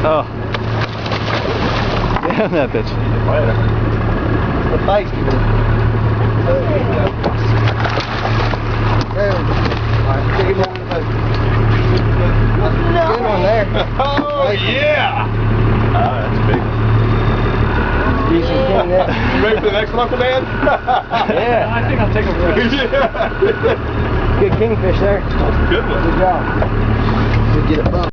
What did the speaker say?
Oh. Damn that bitch. The bike's good. There we go. Alright, take him over the boat. Good one there. Oh, nice yeah! Ah, that's big. Decent king there. You ready for the next one, Uncle Dan? Yeah. I think I'll take a rest. Yeah. Good kingfish there. Good one. Good job. Good get it bumped.